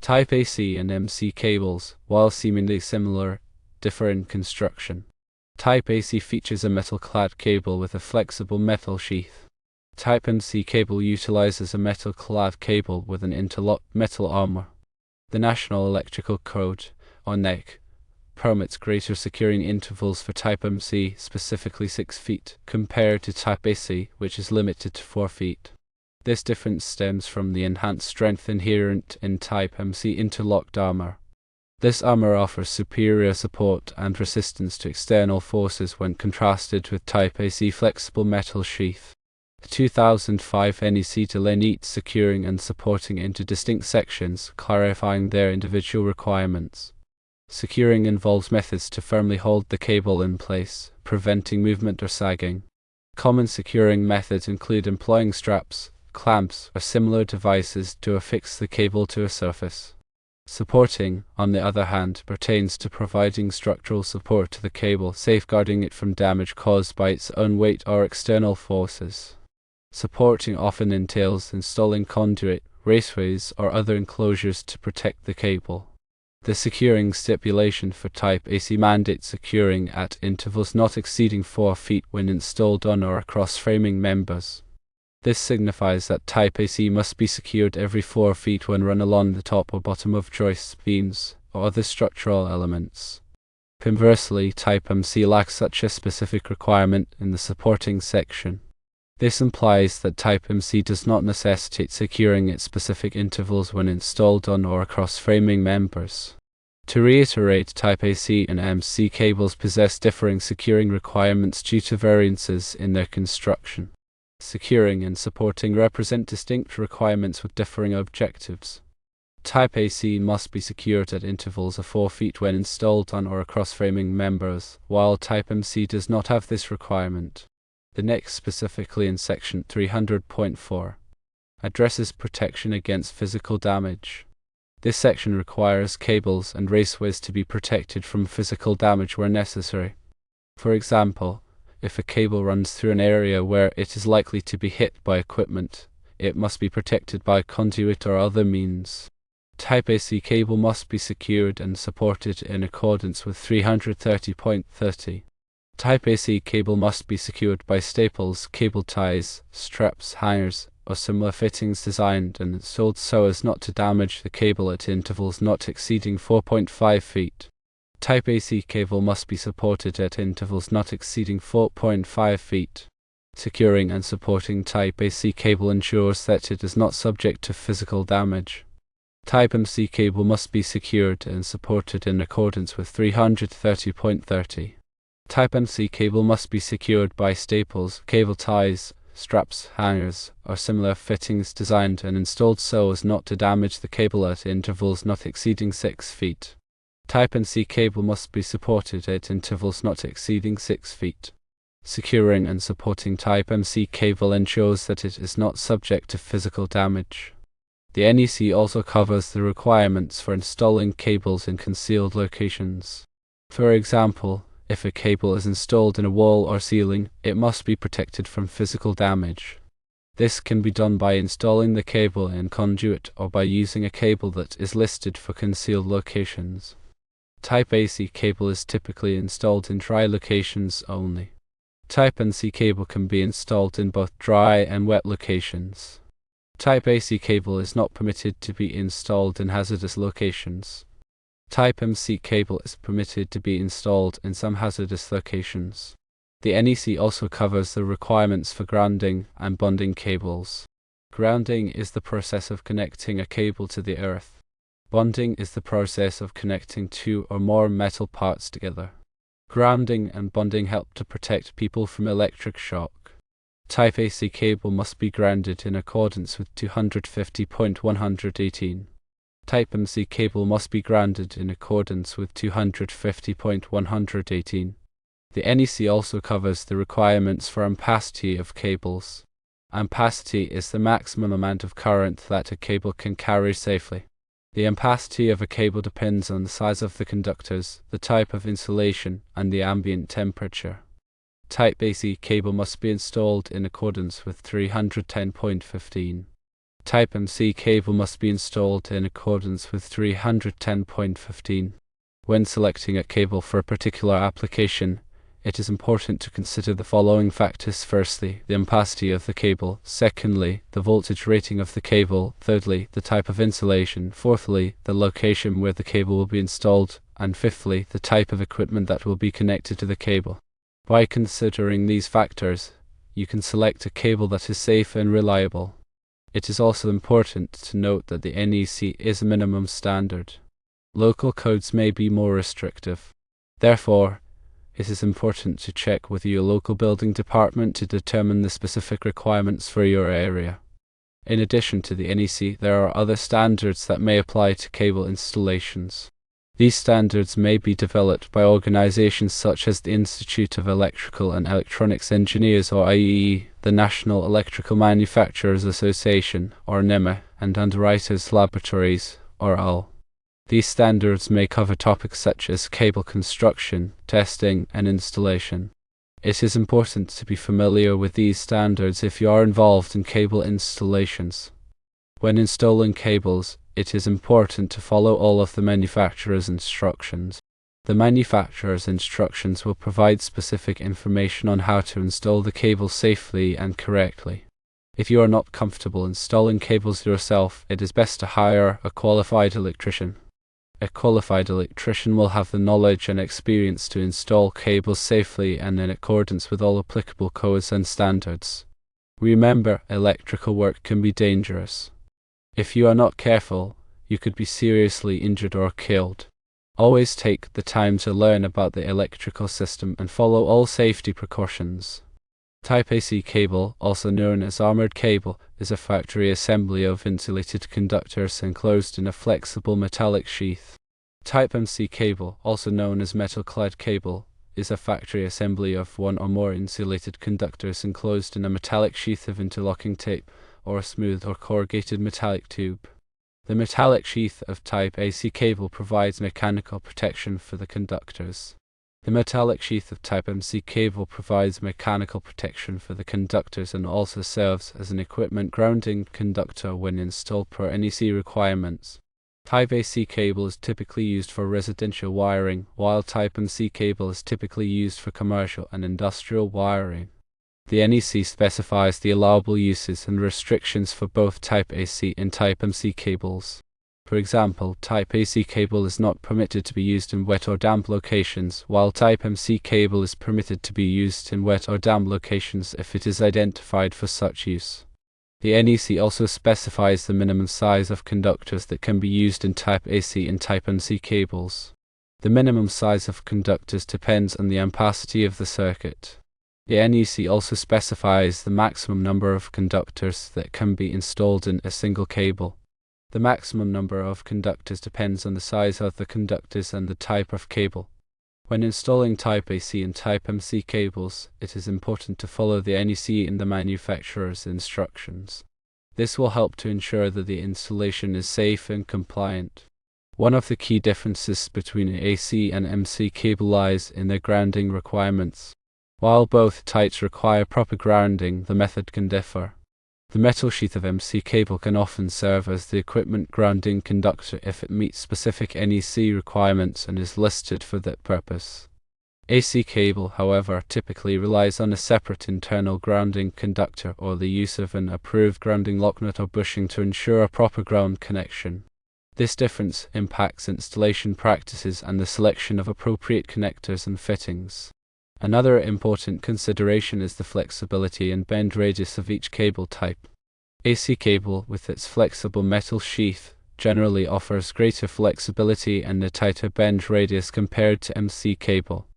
Type AC and MC cables, while seemingly similar, differ in construction. Type AC features a metal-clad cable with a flexible metal sheath. Type MC cable utilizes a metal-clad cable with an interlocked metal armor. The National Electrical Code, or NEC, permits greater securing intervals for Type MC, specifically 6 feet, compared to Type AC, which is limited to 4 feet. This difference stems from the enhanced strength inherent in Type MC interlocked armor. This armor offers superior support and resistance to external forces when contrasted with Type AC flexible metal sheath. The 2005 NEC delineates securing and supporting into distinct sections, clarifying their individual requirements. Securing involves methods to firmly hold the cable in place, preventing movement or sagging. Common securing methods include employing straps, clamps, or similar devices to affix the cable to a surface. Supporting, on the other hand, pertains to providing structural support to the cable, safeguarding it from damage caused by its own weight or external forces. Supporting often entails installing conduit, raceways, or other enclosures to protect the cable. The securing stipulation for Type AC mandates securing at intervals not exceeding 4 feet when installed on or across framing members. This signifies that Type AC must be secured every 4 feet when run along the top or bottom of joists, beams, or other structural elements. Conversely, Type MC lacks such a specific requirement in the supporting section. This implies that Type MC does not necessitate securing at specific intervals when installed on or across framing members. To reiterate, Type AC and MC cables possess differing securing requirements due to variances in their construction. Securing and supporting represent distinct requirements with differing objectives. Type AC must be secured at intervals of 4 feet when installed on or across framing members, while Type MC does not have this requirement. The NEC, specifically in Section 300.4, addresses protection against physical damage. This section requires cables and raceways to be protected from physical damage where necessary. For example, if a cable runs through an area where it is likely to be hit by equipment, it must be protected by conduit or other means. Type AC cable must be secured and supported in accordance with 330.30. Type AC cable must be secured by staples, cable ties, straps, hangers, or similar fittings designed and installed so as not to damage the cable at intervals not exceeding 4.5 feet. Type AC cable must be supported at intervals not exceeding 4.5 feet. Securing and supporting Type AC cable ensures that it is not subject to physical damage. Type MC cable must be secured and supported in accordance with 330.30. Type MC cable must be secured by staples, cable ties, straps, hangers, or similar fittings designed and installed so as not to damage the cable at intervals not exceeding 6 feet. Type MC cable must be supported at intervals not exceeding 6 feet. Securing and supporting Type MC cable ensures that it is not subject to physical damage. The NEC also covers the requirements for installing cables in concealed locations. For example, if a cable is installed in a wall or ceiling, it must be protected from physical damage. This can be done by installing the cable in conduit or by using a cable that is listed for concealed locations. Type AC cable is typically installed in dry locations only. Type MC cable can be installed in both dry and wet locations. Type AC cable is not permitted to be installed in hazardous locations. Type MC cable is permitted to be installed in some hazardous locations. The NEC also covers the requirements for grounding and bonding cables. Grounding is the process of connecting a cable to the earth. Bonding is the process of connecting two or more metal parts together. Grounding and bonding help to protect people from electric shock. Type AC cable must be grounded in accordance with 250.118. Type MC cable must be grounded in accordance with 250.118. The NEC also covers the requirements for ampacity of cables. Ampacity is the maximum amount of current that a cable can carry safely. The ampacity of a cable depends on the size of the conductors, the type of insulation, and the ambient temperature. Type AC cable must be installed in accordance with 310.15. Type MC cable must be installed in accordance with 310.15. When selecting a cable for a particular application, it is important to consider the following factors. Firstly, the ampacity of the cable. Secondly, the voltage rating of the cable. Thirdly, the type of insulation. Fourthly, the location where the cable will be installed. And fifthly, the type of equipment that will be connected to the cable. By considering these factors, you can select a cable that is safe and reliable. It is also important to note that the NEC is a minimum standard. Local codes may be more restrictive. Therefore, it is important to check with your local building department to determine the specific requirements for your area. In addition to the NEC, there are other standards that may apply to cable installations. These standards may be developed by organizations such as the Institute of Electrical and Electronics Engineers, or IEE, the National Electrical Manufacturers Association, or NEMA, and Underwriters Laboratories, or UL. These standards may cover topics such as cable construction, testing, and installation. It is important to be familiar with these standards if you are involved in cable installations. When installing cables, it is important to follow all of the manufacturer's instructions. The manufacturer's instructions will provide specific information on how to install the cable safely and correctly. If you are not comfortable installing cables yourself, it is best to hire a qualified electrician. A qualified electrician will have the knowledge and experience to install cables safely and in accordance with all applicable codes and standards. Remember, electrical work can be dangerous. If you are not careful, you could be seriously injured or killed. Always take the time to learn about the electrical system and follow all safety precautions. Type AC cable, also known as armored cable, is a factory assembly of insulated conductors enclosed in a flexible metallic sheath. Type MC cable, also known as metal-clad cable, is a factory assembly of one or more insulated conductors enclosed in a metallic sheath of interlocking tape, or a smooth or corrugated metallic tube. The metallic sheath of Type AC cable provides mechanical protection for the conductors. The metallic sheath of Type MC cable provides mechanical protection for the conductors and also serves as an equipment grounding conductor when installed per NEC requirements. Type AC cable is typically used for residential wiring, while Type MC cable is typically used for commercial and industrial wiring. The NEC specifies the allowable uses and restrictions for both Type AC and Type MC cables. For example, Type AC cable is not permitted to be used in wet or damp locations, while Type MC cable is permitted to be used in wet or damp locations if it is identified for such use. The NEC also specifies the minimum size of conductors that can be used in Type AC and Type MC cables. The minimum size of conductors depends on the ampacity of the circuit. The NEC also specifies the maximum number of conductors that can be installed in a single cable. The maximum number of conductors depends on the size of the conductors and the type of cable. When installing Type AC and Type MC cables, it is important to follow the NEC and the manufacturer's instructions. This will help to ensure that the installation is safe and compliant. One of the key differences between AC and MC cable lies in their grounding requirements. While both types require proper grounding, the method can differ. The metal sheath of MC cable can often serve as the equipment grounding conductor if it meets specific NEC requirements and is listed for that purpose. AC cable, however, typically relies on a separate internal grounding conductor or the use of an approved grounding locknut or bushing to ensure a proper ground connection. This difference impacts installation practices and the selection of appropriate connectors and fittings. Another important consideration is the flexibility and bend radius of each cable type. AC cable, with its flexible metal sheath, generally offers greater flexibility and a tighter bend radius compared to MC cable.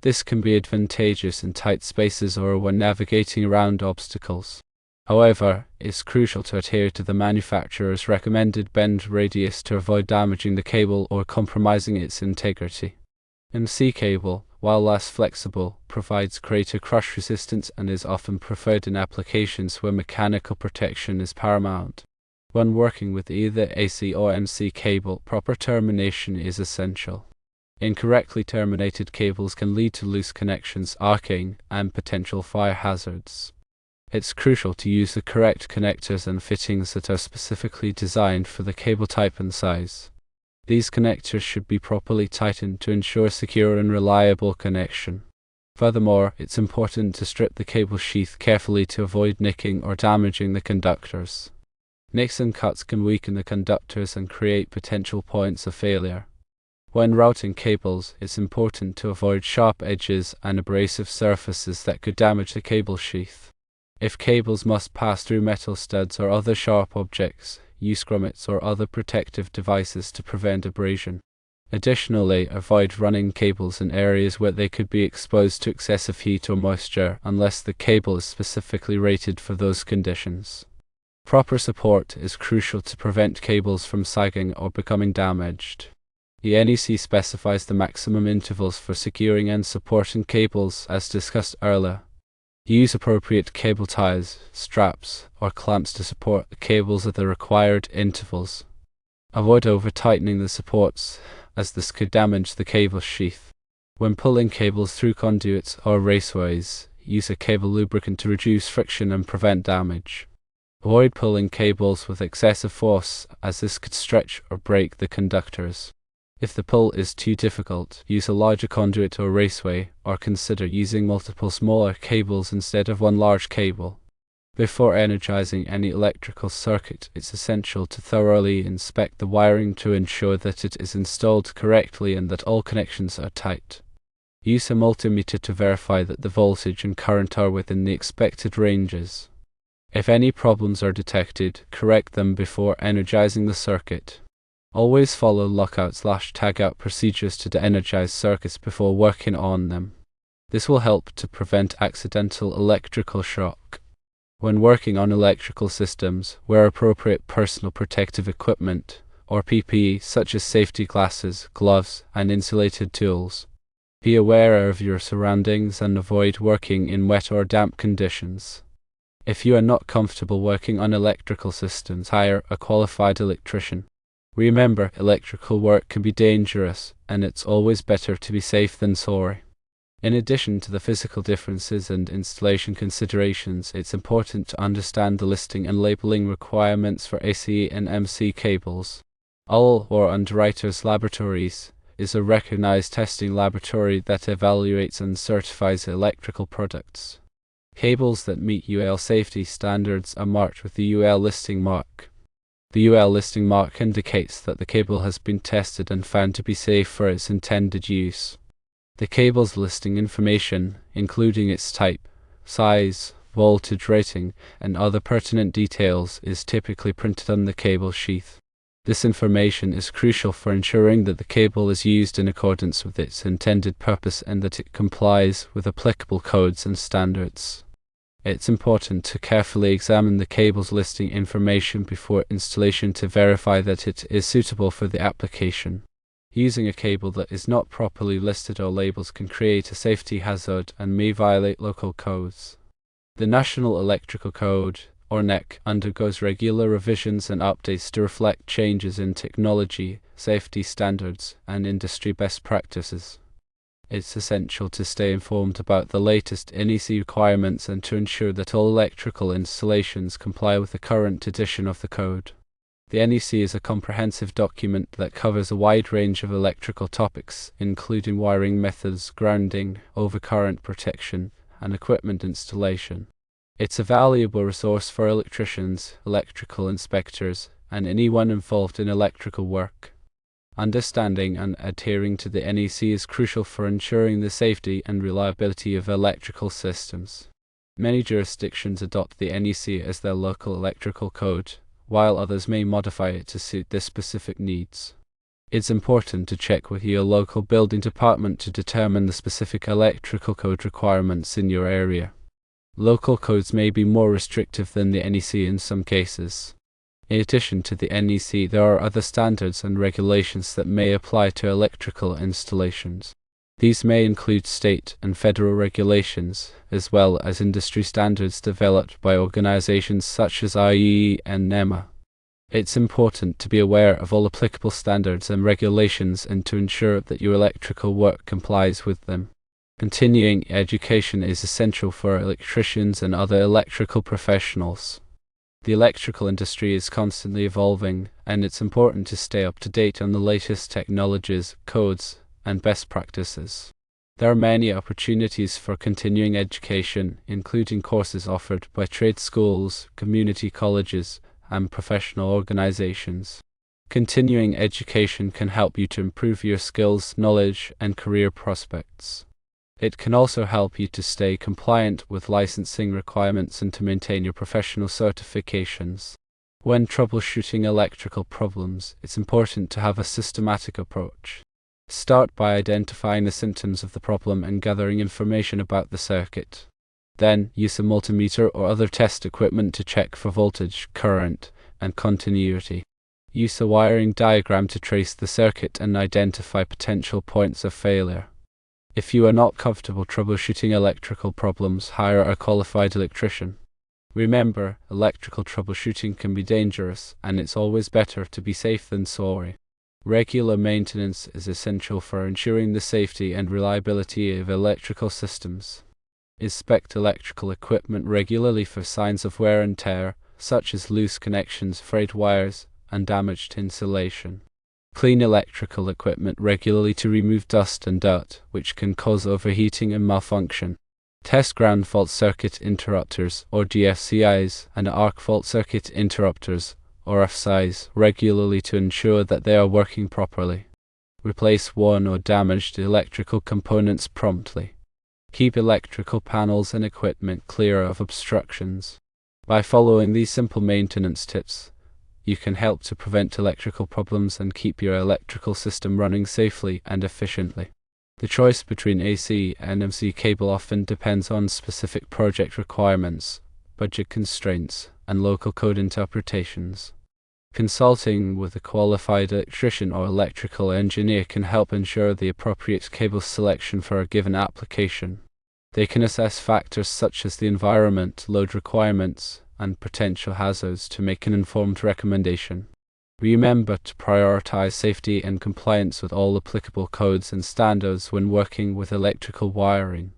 This can be advantageous in tight spaces or when navigating around obstacles. However, it's crucial to adhere to the manufacturer's recommended bend radius to avoid damaging the cable or compromising its integrity. MC cable, while less flexible, provides greater crush resistance and is often preferred in applications where mechanical protection is paramount. When working with either AC or MC cable, proper termination is essential. Incorrectly terminated cables can lead to loose connections, arcing, and potential fire hazards. It's crucial to use the correct connectors and fittings that are specifically designed for the cable type and size. These connectors should be properly tightened to ensure secure and reliable connection. Furthermore, it's important to strip the cable sheath carefully to avoid nicking or damaging the conductors. Nicks and cuts can weaken the conductors and create potential points of failure. When routing cables, it's important to avoid sharp edges and abrasive surfaces that could damage the cable sheath. If cables must pass through metal studs or other sharp objects, use grommets or other protective devices to prevent abrasion. Additionally, avoid running cables in areas where they could be exposed to excessive heat or moisture unless the cable is specifically rated for those conditions. Proper support is crucial to prevent cables from sagging or becoming damaged. The NEC specifies the maximum intervals for securing and supporting cables as discussed earlier. Use appropriate cable ties, straps, or clamps to support the cables at the required intervals. Avoid over-tightening the supports, as this could damage the cable sheath. When pulling cables through conduits or raceways, use a cable lubricant to reduce friction and prevent damage. Avoid pulling cables with excessive force, as this could stretch or break the conductors. If the pull is too difficult, use a larger conduit or raceway, or consider using multiple smaller cables instead of one large cable. Before energizing any electrical circuit, it's essential to thoroughly inspect the wiring to ensure that it is installed correctly and that all connections are tight. Use a multimeter to verify that the voltage and current are within the expected ranges. If any problems are detected, correct them before energizing the circuit. Always follow lockout/tagout procedures to de-energize circuits before working on them. This will help to prevent accidental electrical shock. When working on electrical systems, wear appropriate personal protective equipment, or PPE, such as safety glasses, gloves, and insulated tools. Be aware of your surroundings and avoid working in wet or damp conditions. If you are not comfortable working on electrical systems, hire a qualified electrician. Remember, electrical work can be dangerous, and it's always better to be safe than sorry. In addition to the physical differences and installation considerations, it's important to understand the listing and labeling requirements for AC and MC cables. UL, or Underwriters Laboratories, is a recognized testing laboratory that evaluates and certifies electrical products. Cables that meet UL safety standards are marked with the UL listing mark. The UL listing mark indicates that the cable has been tested and found to be safe for its intended use. The cable's listing information, including its type, size, voltage rating, and other pertinent details, is typically printed on the cable sheath. This information is crucial for ensuring that the cable is used in accordance with its intended purpose and that it complies with applicable codes and standards. It's important to carefully examine the cable's listing information before installation to verify that it is suitable for the application. Using a cable that is not properly listed or labeled can create a safety hazard and may violate local codes. The National Electrical Code, or NEC, undergoes regular revisions and updates to reflect changes in technology, safety standards, and industry best practices. It's essential to stay informed about the latest NEC requirements and to ensure that all electrical installations comply with the current edition of the code. The NEC is a comprehensive document that covers a wide range of electrical topics, including wiring methods, grounding, overcurrent protection, and equipment installation. It's a valuable resource for electricians, electrical inspectors, and anyone involved in electrical work. Understanding and adhering to the NEC is crucial for ensuring the safety and reliability of electrical systems. Many jurisdictions adopt the NEC as their local electrical code, while others may modify it to suit their specific needs. It's important to check with your local building department to determine the specific electrical code requirements in your area. Local codes may be more restrictive than the NEC in some cases. In addition to the NEC, there are other standards and regulations that may apply to electrical installations. These may include state and federal regulations, as well as industry standards developed by organizations such as IEEE and NEMA. It's important to be aware of all applicable standards and regulations and to ensure that your electrical work complies with them. Continuing education is essential for electricians and other electrical professionals. The electrical industry is constantly evolving, and it's important to stay up to date on the latest technologies, codes, and best practices. There are many opportunities for continuing education, including courses offered by trade schools, community colleges, and professional organizations. Continuing education can help you to improve your skills, knowledge, and career prospects. It can also help you to stay compliant with licensing requirements and to maintain your professional certifications. When troubleshooting electrical problems, it's important to have a systematic approach. Start by identifying the symptoms of the problem and gathering information about the circuit. Then, use a multimeter or other test equipment to check for voltage, current, and continuity. Use a wiring diagram to trace the circuit and identify potential points of failure. If you are not comfortable troubleshooting electrical problems, hire a qualified electrician. Remember, electrical troubleshooting can be dangerous, and it's always better to be safe than sorry. Regular maintenance is essential for ensuring the safety and reliability of electrical systems. Inspect electrical equipment regularly for signs of wear and tear, such as loose connections, frayed wires, and damaged insulation. Clean electrical equipment regularly to remove dust and dirt, which can cause overheating and malfunction. Test ground fault circuit interrupters, or GFCIs, and arc fault circuit interrupters, or FCIs, regularly to ensure that they are working properly. Replace worn or damaged electrical components promptly. Keep electrical panels and equipment clear of obstructions. By following these simple maintenance tips, you can help to prevent electrical problems and keep your electrical system running safely and efficiently. The choice between AC and MC cable often depends on specific project requirements, budget constraints, and local code interpretations. Consulting with a qualified electrician or electrical engineer can help ensure the appropriate cable selection for a given application. They can assess factors such as the environment, load requirements, and potential hazards to make an informed recommendation. Remember to prioritize safety and compliance with all applicable codes and standards when working with electrical wiring.